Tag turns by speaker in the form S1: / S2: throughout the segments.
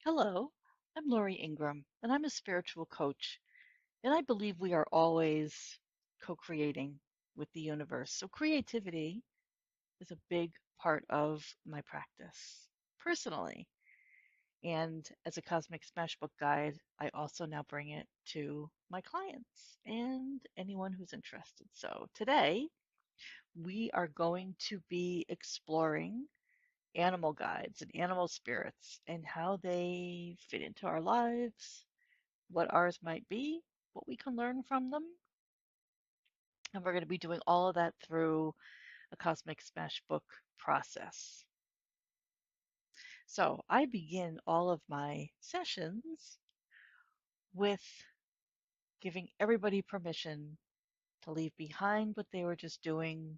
S1: Hello, I'm Lori Ingram, and I'm a spiritual coach, and I believe we are always co creating with the universe. So, creativity is a big part of my practice personally. And as a Cosmic Smashbook guide, I also now bring it to my clients and anyone who's interested. So, today we are going to be exploring animal guides and animal spirits and how they fit into our lives, what ours might be, what we can learn from them. And we're going to be doing all of that through a Cosmic Smashbook process. So I begin all of my sessions with giving everybody permission to leave behind what they were just doing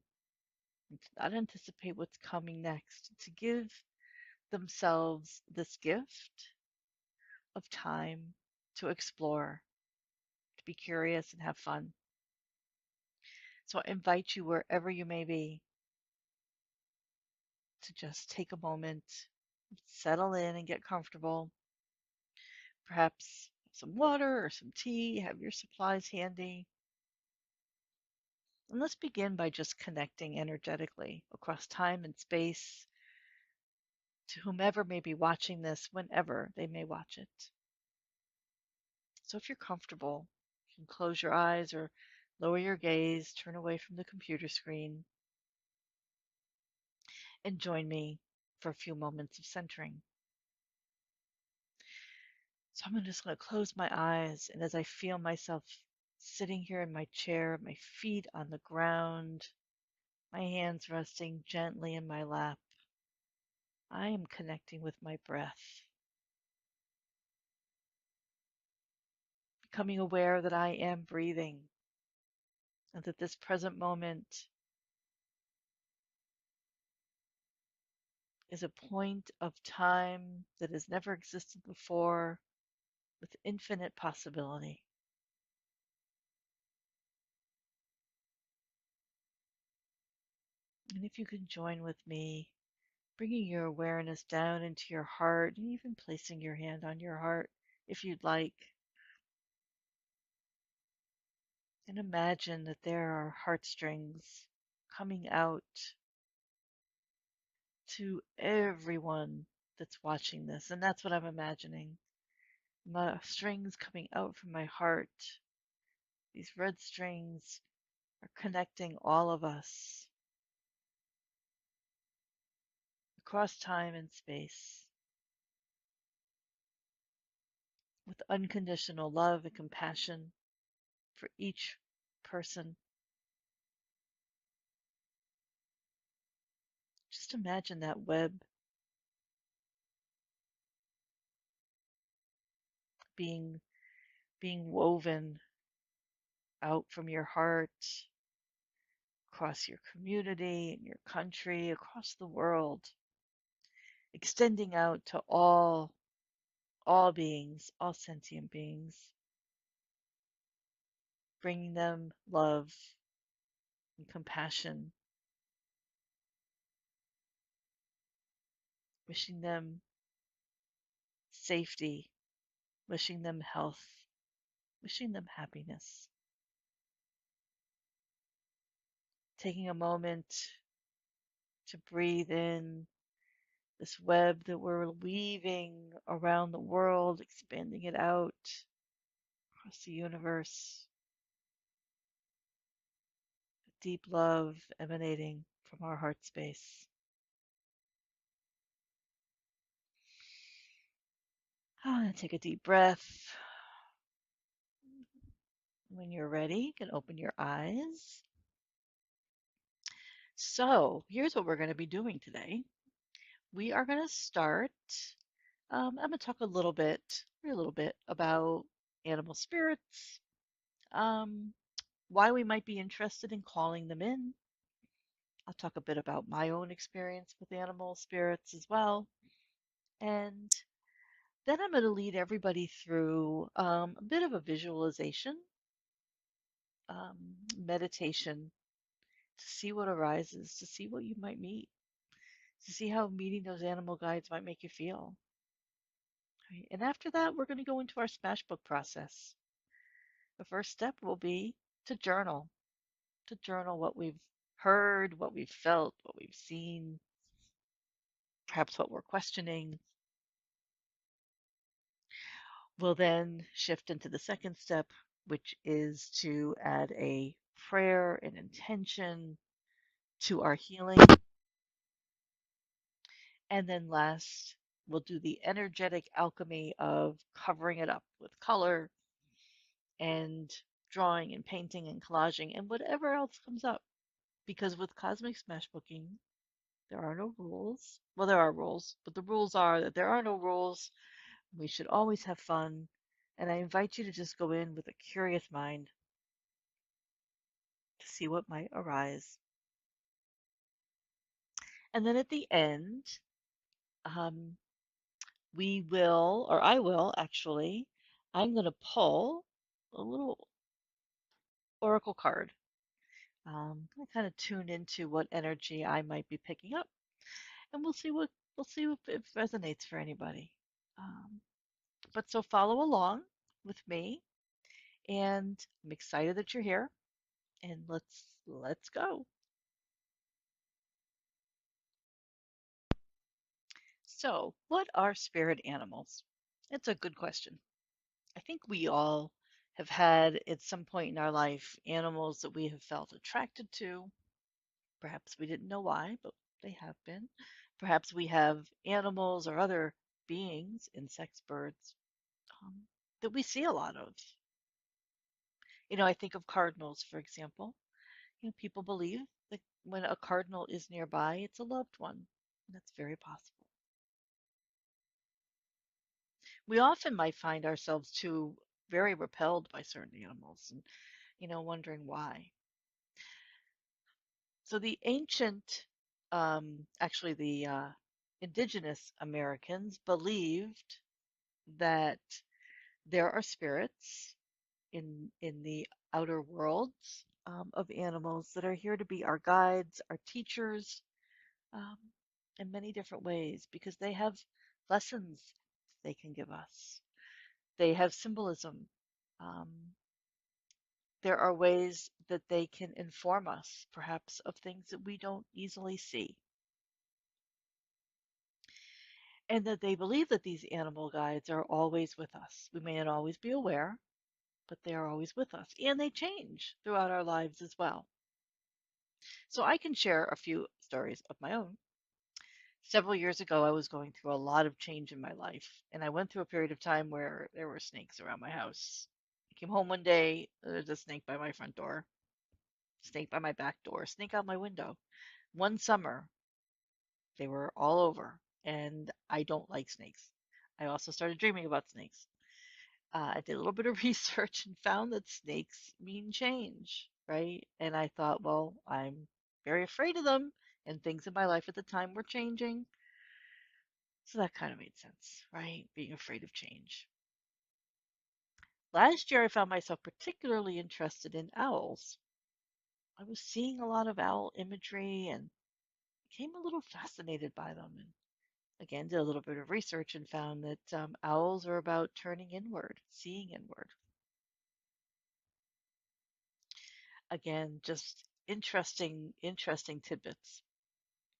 S1: and to not anticipate what's coming next, to give themselves this gift of time to explore, to be curious and have fun. So I invite you wherever you may be to just take a moment, settle in and get comfortable. Perhaps some water or some tea, have your supplies handy. And let's begin by just connecting energetically across time and space to whomever may be watching this whenever they may watch it. So if you're comfortable, you can close your eyes or lower your gaze, turn away from the computer screen, and join me for a few moments of centering. So I'm just going to close my eyes, and as I feel myself sitting here in my chair, my feet on the ground, my hands resting gently in my lap, I am connecting with my breath, becoming aware that I am breathing and that this present moment is a point of time that has never existed before with infinite possibility. And if you can join with me, bringing your awareness down into your heart and even placing your hand on your heart if you'd like. And imagine that there are heartstrings coming out to everyone that's watching this. And that's what I'm imagining. My strings coming out from my heart. These red strings are connecting all of us across time and space with unconditional love and compassion for each person. Just imagine that web being being woven out from your heart across your community and your country, across the world, extending out to all beings, all sentient beings, bringing them love and compassion, wishing them safety, wishing them health, wishing them happiness. Taking a moment to breathe in this web that we're weaving around the world, expanding it out across the universe, deep love emanating from our heart space. Take a deep breath. When you're ready, you can open your eyes. So, here's what we're going to be doing today. We are going to start. I'm going to talk a little bit about animal spirits, um, why we might be interested in calling them in. I'll talk a bit about my own experience with animal spirits as well. And then I'm going to lead everybody through a bit of a visualization, meditation to see what arises, to see what you might meet, to see how meeting those animal guides might make you feel. Right? And after that, we're going to go into our Smashbook process. The first step will be to journal what we've heard, what we've felt, what we've seen, perhaps what we're questioning. We'll then shift into the second step, which is to add a prayer and intention to our healing. And then last, we'll do the energetic alchemy of covering it up with color and drawing and painting and collaging and whatever else comes up. Because with Cosmic Smashbooking, there are no rules. Well, there are rules, but the rules are that there are no rules. We should always have fun. And I invite you to just go in with a curious mind to see what might arise. And then at the end, um, we will, or I will actually, I'm going to pull a little oracle card. I kind of tune into what energy I might be picking up, and we'll see if it resonates for anybody. Um, but so follow along with me, and I'm excited that you're here, and let's go. So, what are spirit animals? It's a good question. I think we all have had at some point in our life animals that we have felt attracted to. Perhaps we didn't know why, but they have been. Perhaps we have animals or other beings, insects, birds, um, that we see a lot of. I think of cardinals, for example. People believe that when a cardinal is nearby, it's a loved one. That's very possible. We often might find ourselves too very repelled by certain animals and, wondering why. So the ancient, actually the indigenous Americans believed that there are spirits in the outer worlds of animals that are here to be our guides, our teachers, um, in many different ways because they have lessons they can give us. They have symbolism. Um, there are ways that they can inform us, perhaps, of things that we don't easily see. And that they believe that these animal guides are always with us. We may not always be aware, but they are always with us. And they change throughout our lives as well. So I can share a few stories of my own. Several years ago, I was going through a lot of change in my life, and I went through a period of time where there were snakes around my house. I came home one day, there's a snake by my front door, snake by my back door, snake out my window. One summer, they were all over, and I don't like snakes. I also started dreaming about snakes. I did a little bit of research and found that snakes mean change, right? And I thought, well, I'm very afraid of them, and things in my life at the time were changing. So that kind of made sense, right? Being afraid of change. Last year, I found myself particularly interested in owls. I was seeing a lot of owl imagery and became a little fascinated by them. And again, did a little bit of research and found that owls are about turning inward, seeing inward. Again, just interesting tidbits.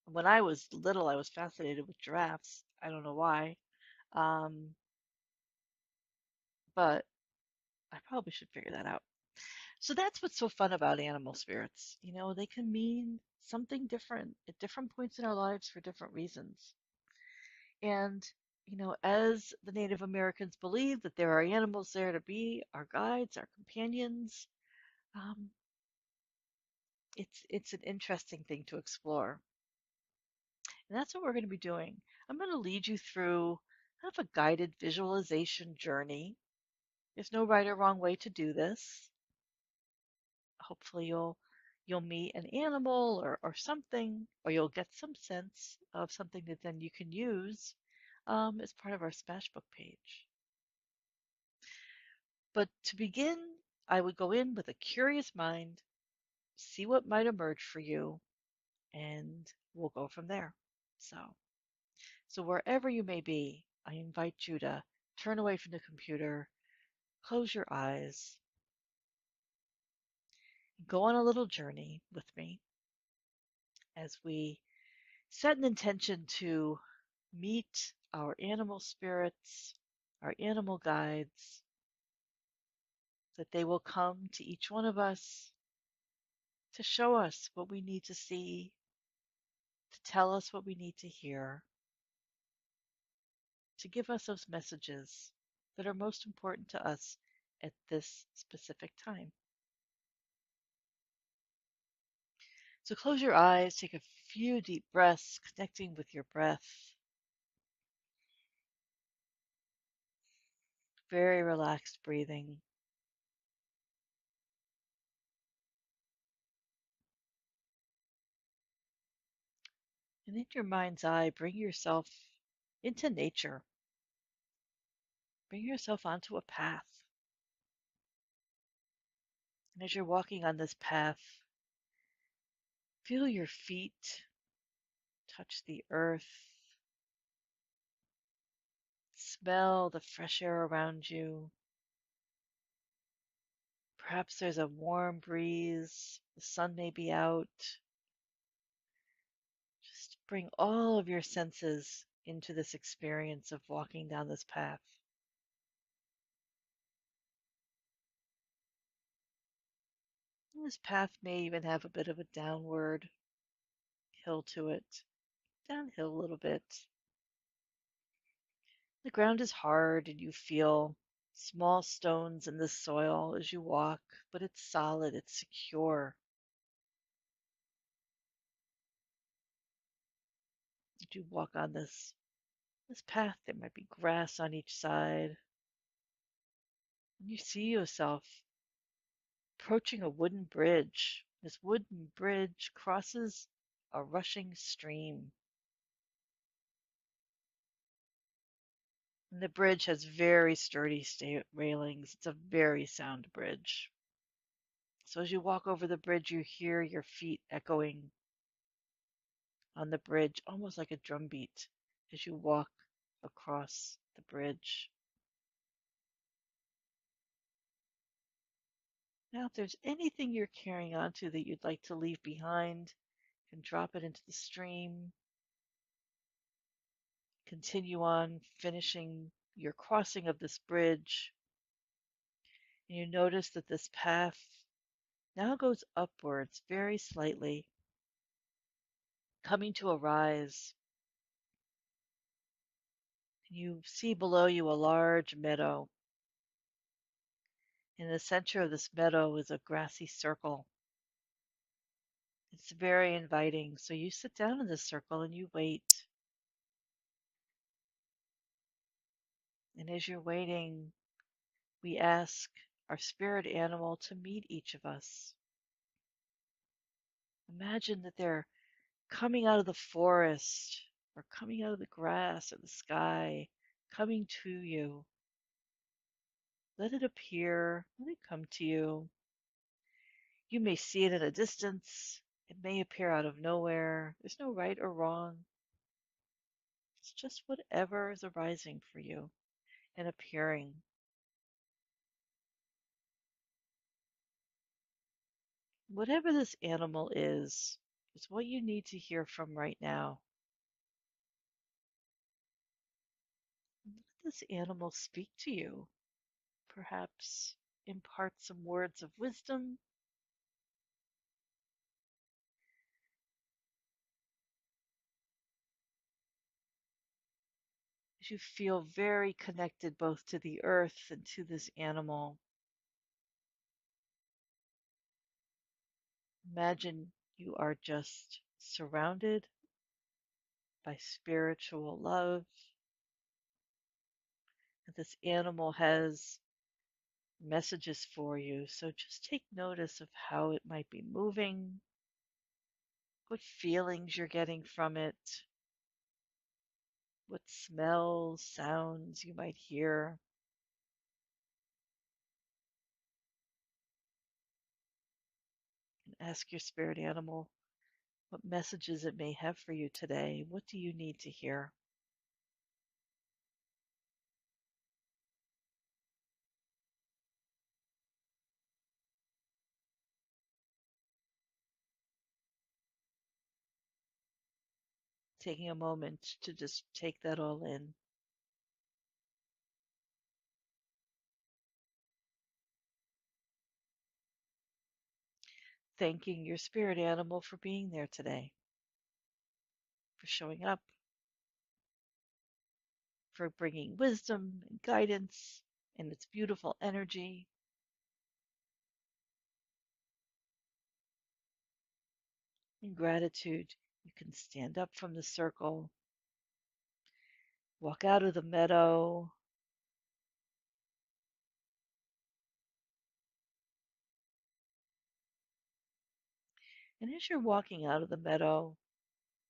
S1: When I was little, I was fascinated with giraffes. I don't know why, um, but I probably should figure that out. So that's what's so fun about animal spirits. They can mean something different at different points in our lives for different reasons. And, as the Native Americans believe that there are animals there to be our guides, our companions, um, it's an interesting thing to explore. And that's what we're going to be doing. I'm going to lead you through kind of a guided visualization journey. There's no right or wrong way to do this. Hopefully you'll meet an animal or something, or you'll get some sense of something that then you can use as part of our Smashbook page. But to begin, I would go in with a curious mind, see what might emerge for you, and we'll go from there. So wherever you may be, I invite you to turn away from the computer, close your eyes, go on a little journey with me as we set an intention to meet our animal spirits, our animal guides, that they will come to each one of us to show us what we need to see, to tell us what we need to hear, to give us those messages that are most important to us at this specific time. So close your eyes, take a few deep breaths, connecting with your breath. Very relaxed breathing. And in your mind's eye, bring yourself into nature. Bring yourself onto a path. And as you're walking on this path, feel your feet touch the earth. Smell the fresh air around you. Perhaps there's a warm breeze. The sun may be out. Just bring all of your senses into this experience of walking down this path. And this path may even have a bit of a downward hill to it, downhill a little bit. The ground is hard and you feel small stones in the soil as you walk, but it's solid, it's secure. As you walk on this path, there might be grass on each side, and you see yourself approaching a wooden bridge. This wooden bridge crosses a rushing stream, and the bridge has very sturdy railings. It's a very sound bridge. So as you walk over the bridge, you hear your feet echoing on the bridge, almost like a drum beat as you walk across the bridge. Now, if there's anything you're carrying onto that you'd like to leave behind, you can drop it into the stream. Continue on finishing your crossing of this bridge. And you notice that this path now goes upwards very slightly, coming to a rise. You see below you a large meadow. In the center of this meadow is a grassy circle. It's very inviting. So you sit down in this circle and you wait. And as you're waiting, we ask our spirit animal to meet each of us. Imagine that they're coming out of the forest or coming out of the grass or the sky, coming to you. Let it appear, let it come to you. You may see it at a distance. It may appear out of nowhere. There's no right or wrong. It's just whatever is arising for you and appearing. Whatever this animal is what you need to hear from right now. Let this animal speak to you. Perhaps impart some words of wisdom. As you feel very connected both to the earth and to this animal. Imagine you are just surrounded by spiritual love. And this animal has messages for you. So just take notice of how it might be moving, what feelings you're getting from it, what smells, sounds you might hear. And ask your spirit animal what messages it may have for you today. What do you need to hear? taking a moment to just take that all in. Thanking your spirit animal for being there today, for showing up, for bringing wisdom and guidance and its beautiful energy. In gratitude, you can stand up from the circle, walk out of the meadow, and as you're walking out of the meadow,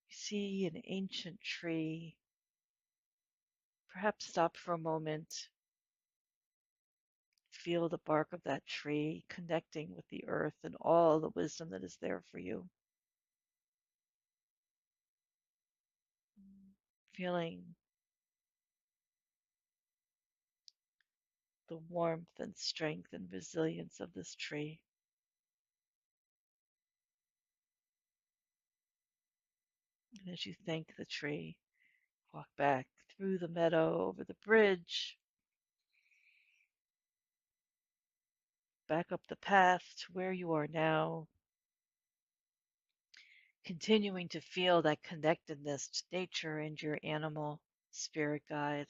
S1: you see an ancient tree. Perhaps stop for a moment, feel the bark of that tree connecting with the earth and all the wisdom that is there for you. Feeling the warmth and strength and resilience of this tree. And as you thank the tree, walk back through the meadow, over the bridge, back up the path to where you are now, continuing to feel that connectedness to nature and your animal spirit guide.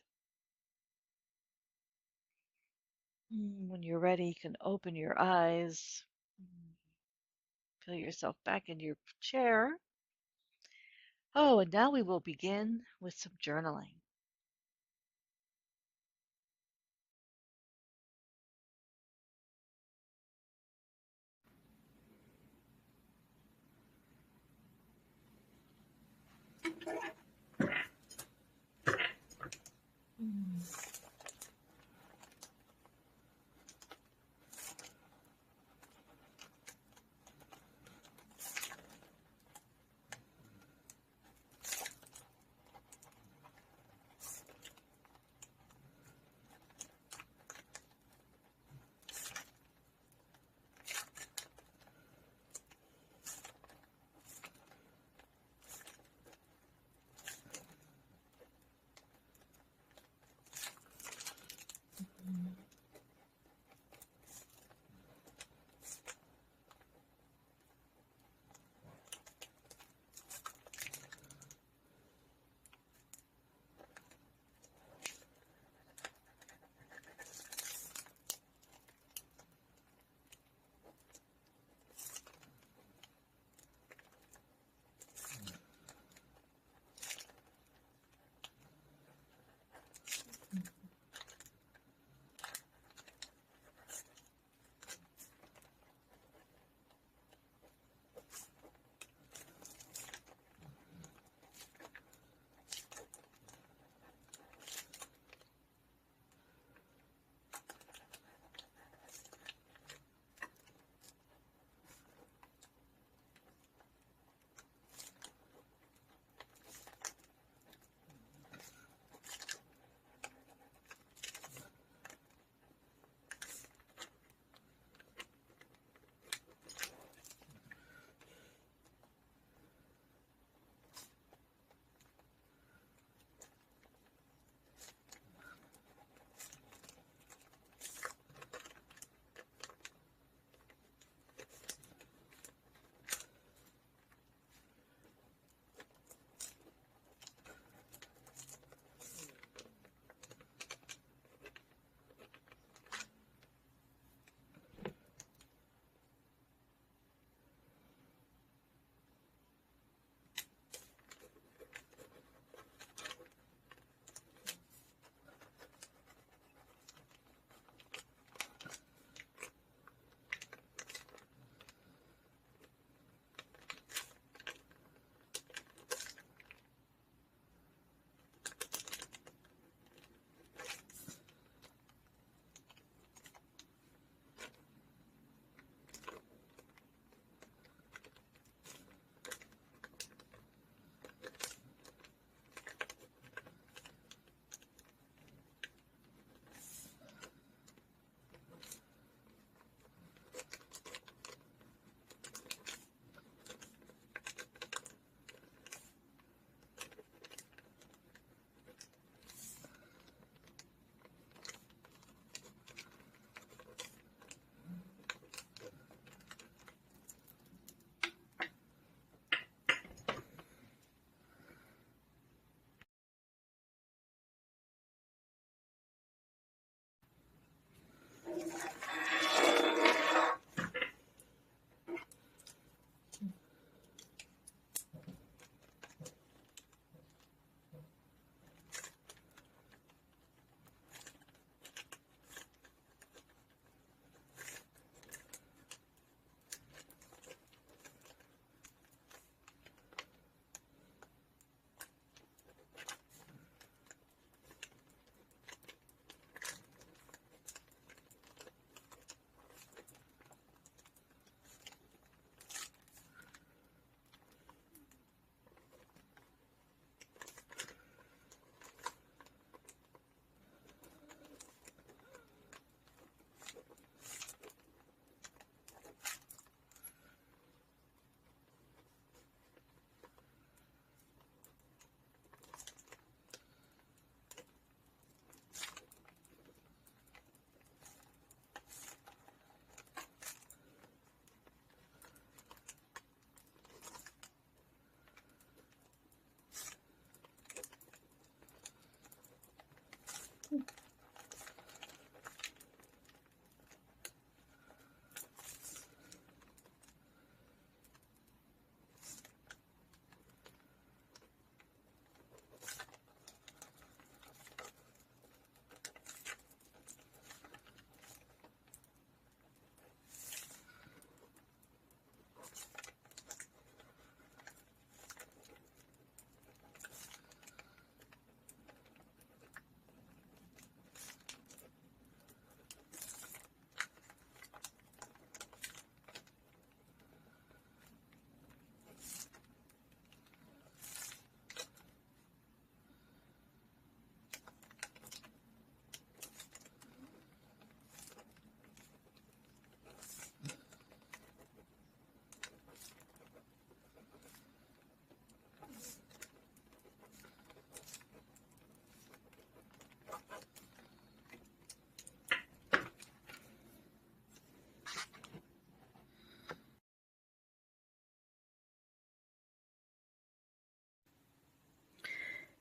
S1: When you're ready, you can open your eyes. Feel yourself back in your chair. Oh, and now we will begin with some journaling.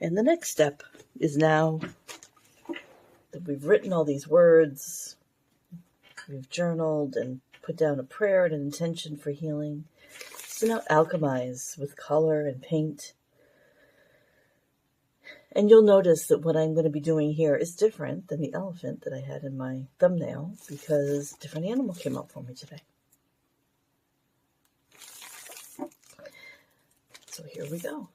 S1: And the next step is now that we've written all these words, we've journaled and put down a prayer and an intention for healing. So now alchemize with color and paint. And you'll notice that what I'm going to be doing here is different than the elephant that I had in my thumbnail because a different animal came up for me today. So here we go.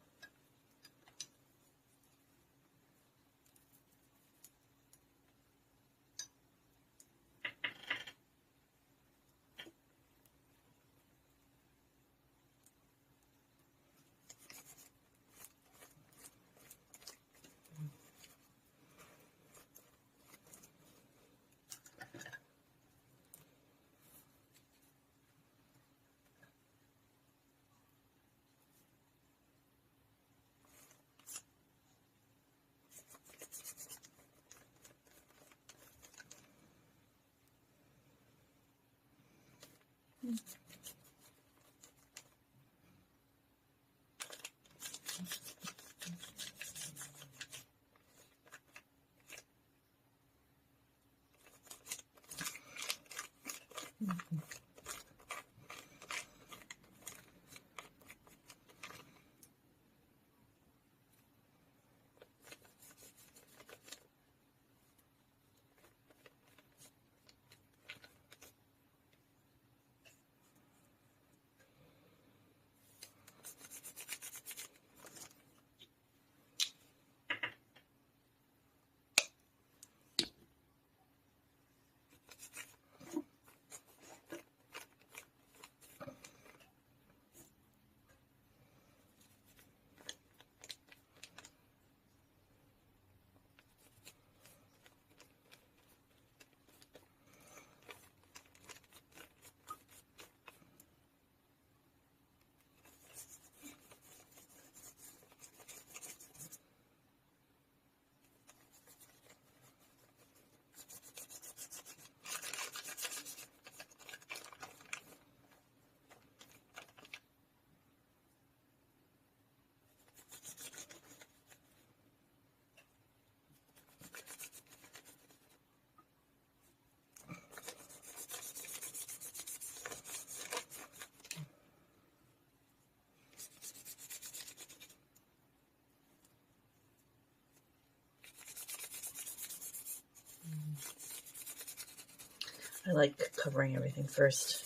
S1: I like covering everything first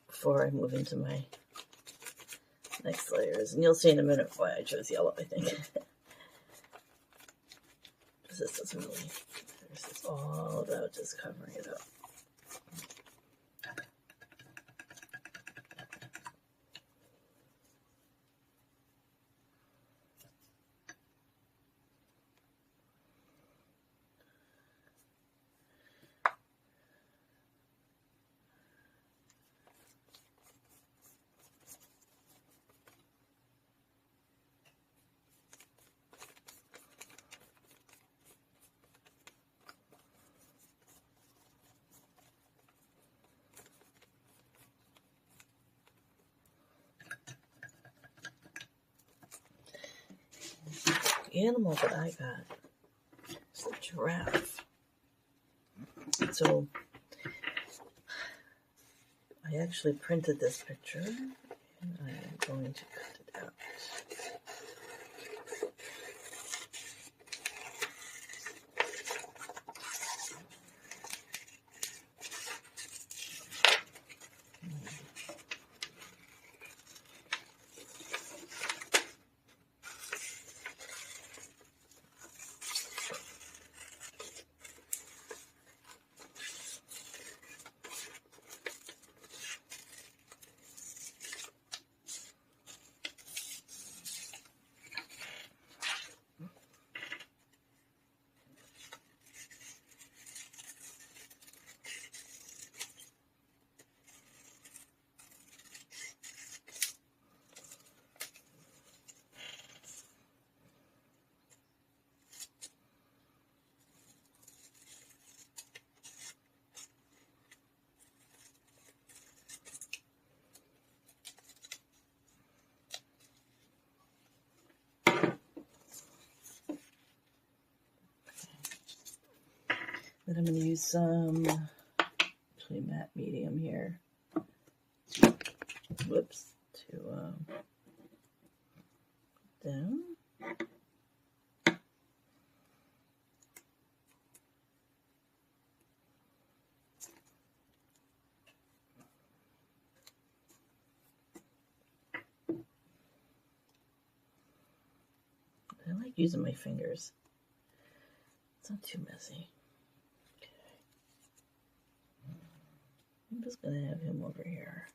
S1: before I move into my next layers. And you'll see in a minute why I chose yellow, I think. Because this doesn't really, this is all about just covering it up. The animal that I got is a giraffe. So I actually printed this picture and I am going to cut it out. Then I'm going to use some actually matte medium here. Whoops, to down. I like using my fingers. It's not too messy. Okay. I'm just going to have him over here.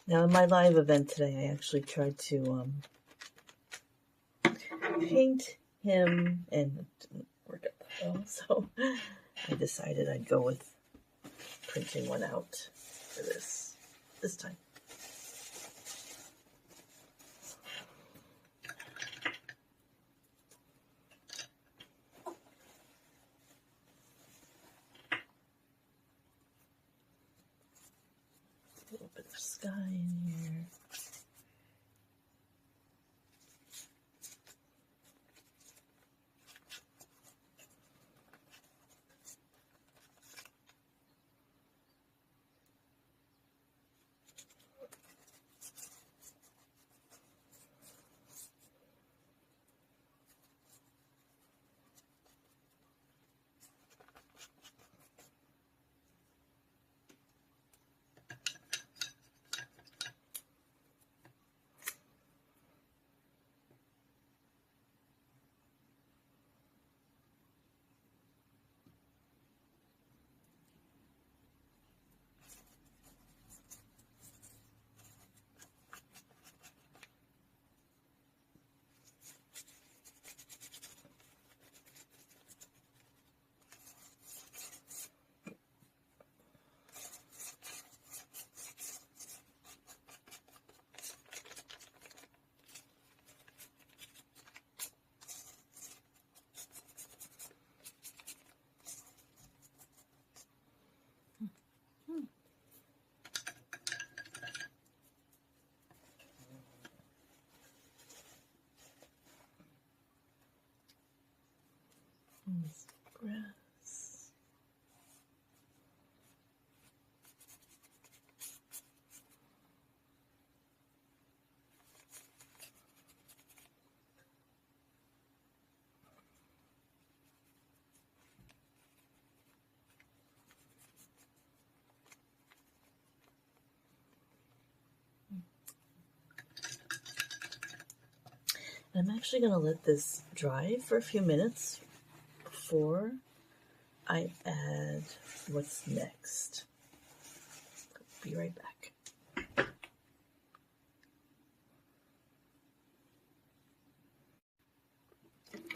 S1: Now, in my live event today, I actually tried to paint him, and it didn't work out that well, so I decided I'd go with printing one out for this time. A little bit of sky in here. Grass. I'm actually going to let this dry for a few minutes before I add what's next. Be right back.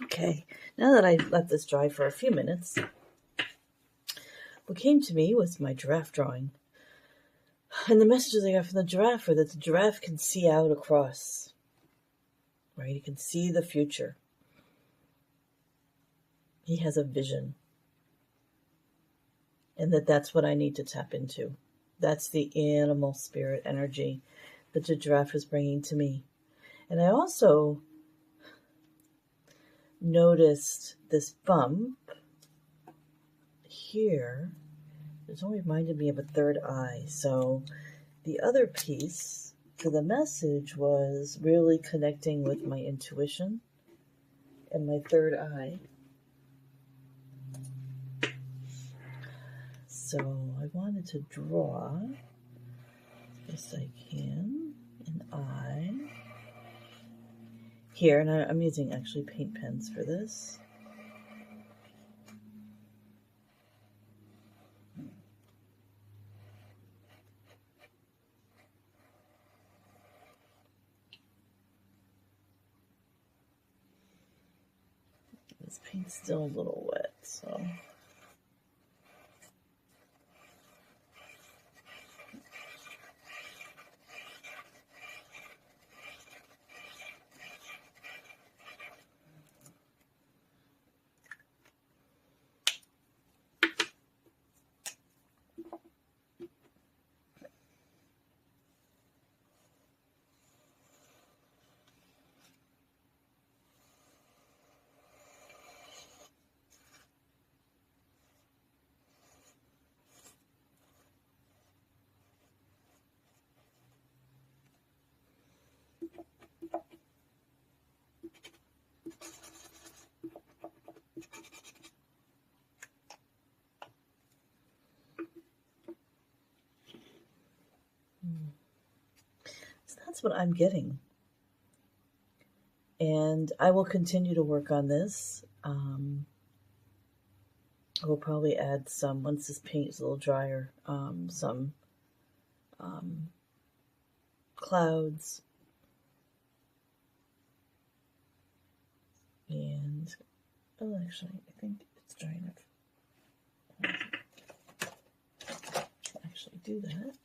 S1: Okay, now that I let this dry for a few minutes, what came to me was my giraffe drawing. And the messages I got from the giraffe were that the giraffe can see out across, right? He can see the future. He has a vision. And that's what I need to tap into. That's the animal spirit energy that the giraffe is bringing to me. And I also noticed this bump here. It's only reminded me of a third eye. So the other piece to the message was really connecting with my intuition and my third eye. So I wanted to draw, as best I can, an eye here, and I'm using actually paint pens for this. This paint's still a little wet, so.
S2: that's what I'm getting. And I will continue to work on this. I will probably add some, once this paint is a little drier, some um, clouds. And, oh, actually, I think it's dry enough. I'll actually do that.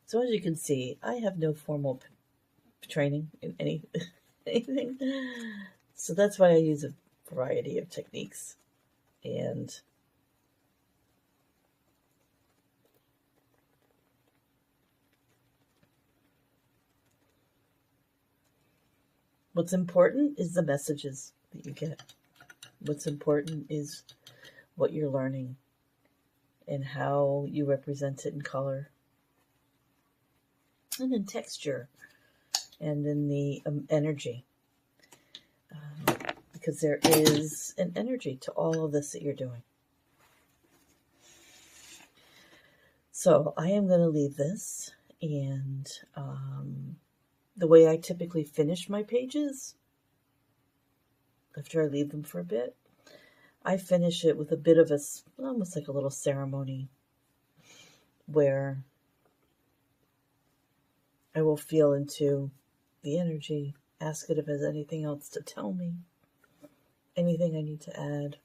S2: So as you can see, I have no formal training in anything. So that's why I use a variety of techniques. And what's important is the messages that you get. What's important is what you're learning and how you represent it in color and in texture and in the energy. Because there is an energy to all of this that you're doing. So I am going to leave this, and the way I typically finish my pages, after I leave them for a bit, I finish it with a bit of almost like a little ceremony where I will feel into the energy, ask it if there's anything else to tell me, anything I need to add.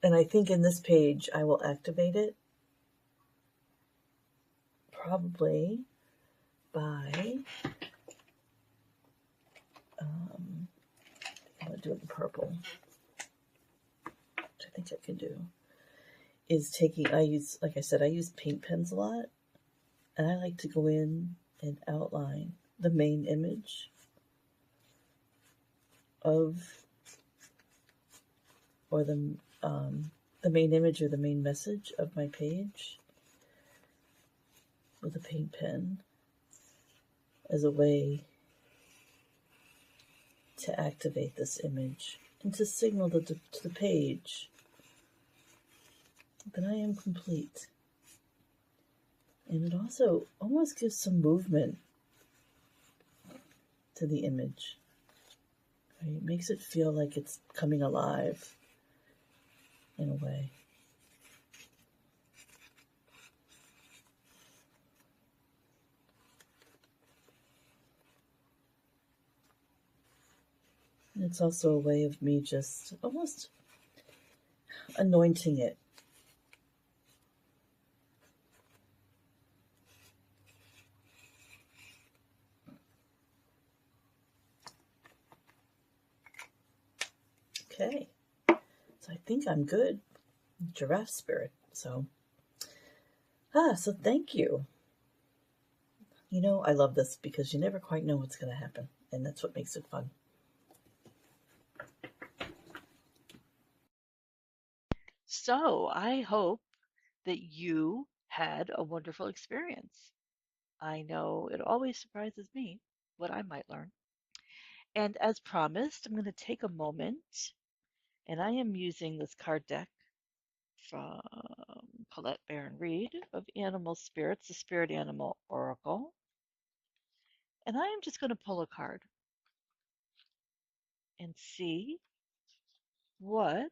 S2: And I think in this page, I will activate it probably by, I'm going to do it in purple, which I think I can do, is taking, like I said, I use paint pens a lot, and I like to go in and outline the main image or the main image or the main message of my page with a paint pen as a way to activate this image and to signal to the page that I am complete. And it also almost gives some movement to the image. Right? It makes it feel like it's coming alive in a way. And it's also a way of me just almost anointing it. Okay, so I think I'm good. Giraffe spirit. So thank you. You know, I love this because you never quite know what's going to happen, and that's what makes it fun.
S1: So I hope that you had a wonderful experience. I know it always surprises me what I might learn. And as promised, I'm going to take a moment, and I am using this card deck from Colette Baron Reed of Animal Spirits, the Spirit Animal Oracle. And I am just going to pull a card and see what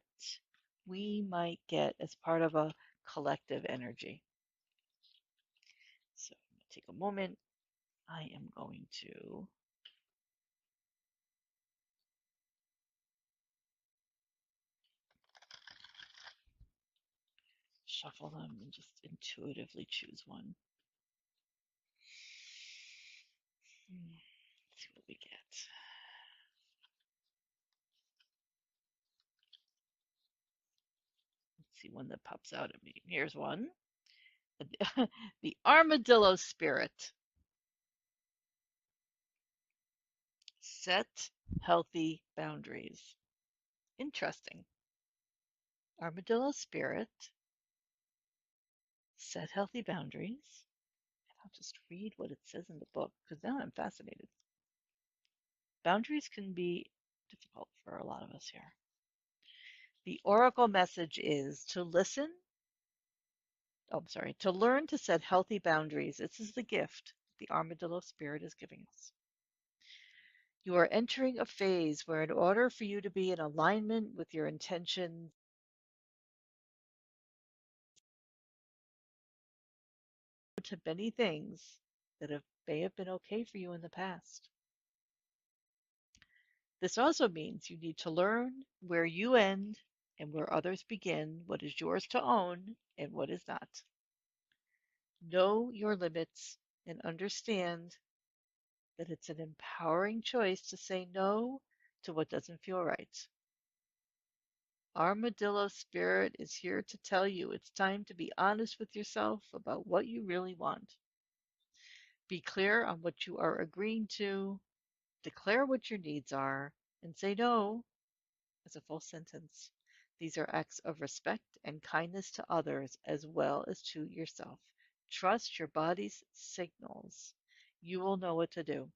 S1: we might get as part of a collective energy. So I'm going to take a moment. I am going to shuffle them and just intuitively choose one. Let's see what we get. Let's see one that pops out at me. Here's one. The Armadillo Spirit. Set healthy boundaries. Interesting. Armadillo Spirit. Set healthy boundaries. I'll just read what it says in the book because now I'm fascinated. Boundaries can be difficult for a lot of us here. The oracle message is to listen. Oh, I'm sorry, to learn to set healthy boundaries. This is the gift the armadillo spirit is giving us. You are entering a phase where, in order for you to be in alignment with your intentions to many things that may have been okay for you in the past. This also means you need to learn where you end and where others begin, what is yours to own and what is not. Know your limits and understand that it's an empowering choice to say no to what doesn't feel right. Armadillo Spirit is here to tell you it's time to be honest with yourself about what you really want. Be clear on what you are agreeing to, declare what your needs are, and say no as a full sentence. These are acts of respect and kindness to others as well as to yourself. Trust your body's signals. You will know what to do.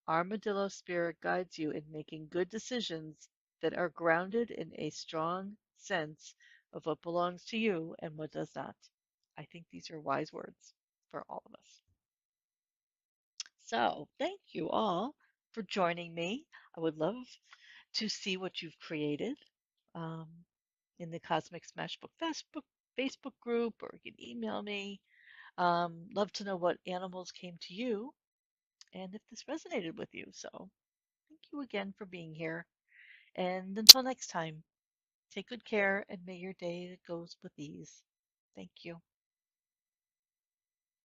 S1: Armadillo Spirit guides you in making good decisions that are grounded in a strong sense of what belongs to you and what does not. I think these are wise words for all of us. So, thank you all for joining me. I would love to see what you've created um, in the Cosmic Smashbook Facebook group, or you can email me. Love to know what animals came to you and if this resonated with you. So, thank you again for being here. And until next time, take good care and may your day goes with ease. Thank you.